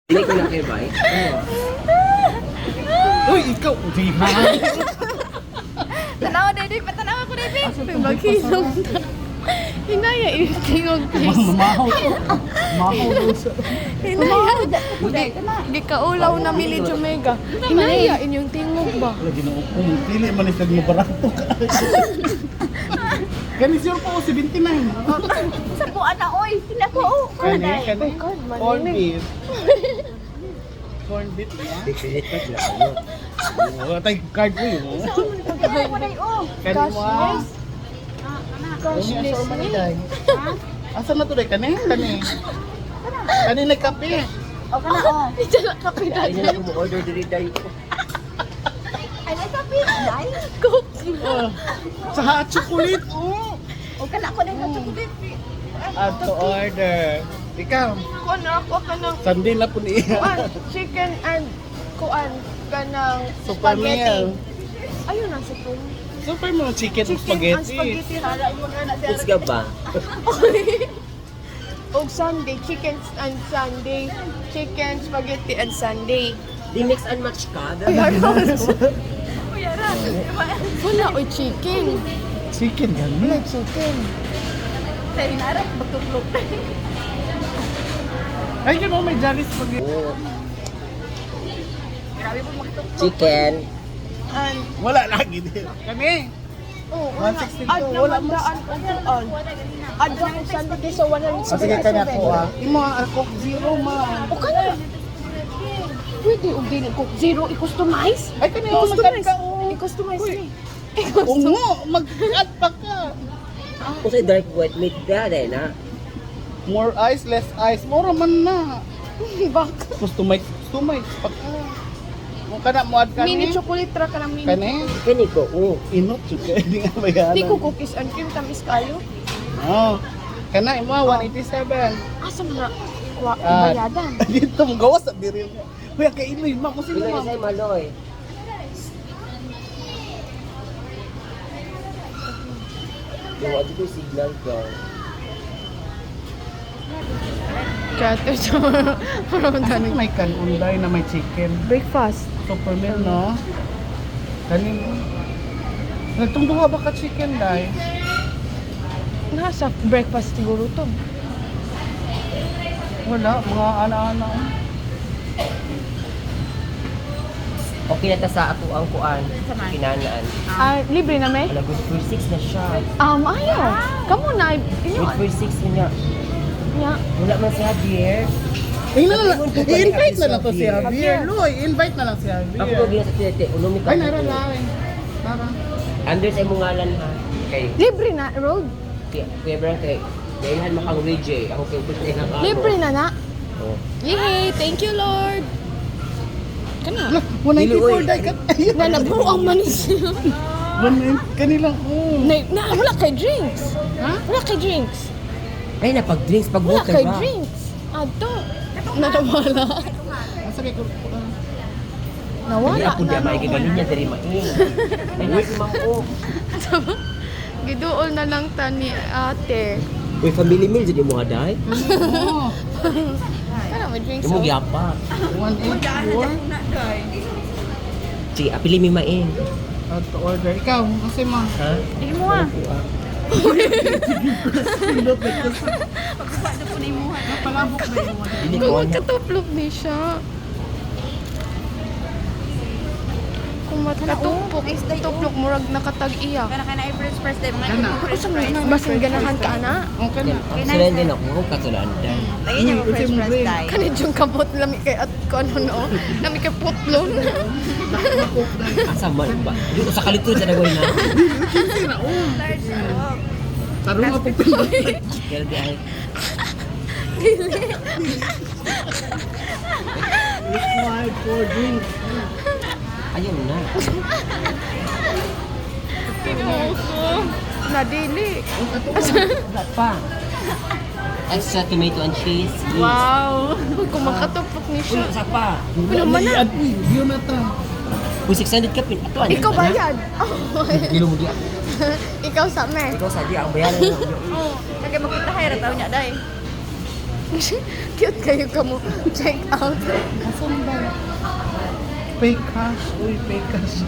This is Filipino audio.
Hindi ko na kayo ba eh? Uy, ikaw! Di ha? Tanawa na din, patanawa ko na din. Maghilom na. Hinaya, tingog please. Mamahaw ko. Mamahaw ko sa... Hinaya. Di kaulaw na mili Jamaica. Hinaya, inyong tingog ba? Lagi na kung pili man isag mo barato ka. Kani sure po, 79. Sa buwan na, oy. Tinako. Kani. God, Corn maninig. beef. Corn beef ya. Pipilit ka sila kayo. Wala tayong card mo yun. Kaya mo na yun. Kani mo ah. Cashless ni. Asa na to day? Kani? Kani na kape. O ka na, o. Diyan lang kape na. Ay nila kung order diri-diri ko. Ay, may kape. Ay, coke. Sa chocolate. Oh. O ka na, ako na yung chocolate. Add to order. Ikaw, Kuan na ako ka ng Sunday na po niya. kuan, chicken and kuan ka ng Super meal. Ayun ang supon. Super mo chicken Chicken and spaghetti. spaghetti. Hala mo na Usga ba? Og Sunday, chicken and Sunday. Chicken, spaghetti and Sunday. Di mix and match ka? Wala oy chicken. Chicken yan. Wala chicken. Sa inarap magtuklok. Ay, yun may Jolly spaghetti. Oo. Grabe po magtuklok. Chicken. And Wala lagi din. Kami. oh, 162, Ad wala naman daan og kuan. Ad na kung Sunday sa 177. Sige kanya ko ah. Imo Coke Zero ma. O ka na. Pwede og dili ko zero i-customize. Ay kanya ko magkat ka. I-customize ni. Ungo, mag-add pa ka. Kung sa'yo dark white meat ka din ha? More ice, less ice. Mura man na. Bak. Customize pa ka. Kung kana mo add ka Mini ni. chocolate ra ka ng mini. Kani. Kani ko, oo. Inot juga hindi nga bayaran. Di ko cookies and cream tamis kayo. Oh. Kana imo 187. Asa man na Ah. bayadan. Dito mo gawas sa diril mo. Kuya kay Iloy, ma ko Hindi sino ka ma. sa'yo maloy. Yung wadi ko signal ko. Kato so from Ano may kanunday na may chicken. breakfast. Super meal, no? Kanin. Nagtungduha ba ka chicken, day? Nasa breakfast siguro to. Wala, mga ana-ana. Okay na ta sa ato ang kuan. Kinanaan. Ah, libre na may? Wala, good for 6 na siya. Ayaw. Kamo na inyo. Good for 6 niya. Ya. Wala man si Javier. I-invite na lang to si Javier. Loy, invite na lang si Ako Javier. ko gina sa tete. Ulumi ka. Ay, naralawin. Tara. Under sa imong ngalan ha. Kay Libre na road. Kuya Brang kay Dailan makang Ridge. Ako kay Bush na ano. Libre na na. Oh. Yay! Thank you, Lord. Kana. 194 day ka. Na nabuang man siya. Kanilang, Na wala kay drinks. Ha? Wala kay drinks. Ay na pag drinks pag Wala water kay ba. drinks. Ato. Nawala. Asa kay ko. Hindi Nawala. ako di may gagaling niya diri maing. Ay na si Mamo. Giduol na lang ta ni ate. Uy family meal jud mo haday. Oo. Kana may drinks. Imo oh. gyapa. 184. Si apili mi maing. Out to order. Ikaw, kasi ma. Ha? Hindi mo ah. Pindot na kasi. Napalabok na yung Dili Kung ko na. magkatuplog ni siya. Kung magkatuplog, tuplog murag nakatag iya. Kana kana first first day mga Kana. first price. Basin ganahan ka na. Okay na. Sila din ako katulaan. Lagi niya mo first price day. Kanid yung kabot lami kay at ko ano no. Lami kay putlon. Asa man ba? Di ko sa kalito sa dagoy na. Large oh. Tarong nga po pindot. Kaya di ay. Required for drink. Ayun na. Nadili. Wala pa. Extra tomato and cheese. Yes. Wow. Kung makatuplog ni siya. Uy, isa pa. Ano man na? Yun na ta. Kung 600 ka pin. Ato Ikaw bayad. Kilo mo di ako. Ikaw sa me. Ikaw sa di ang bayaran na. Oh, kaya magkita hay ra taw niya day. Cute kayo ka mo. Check out. Asan ba? Fake cash. Uy, fake cash.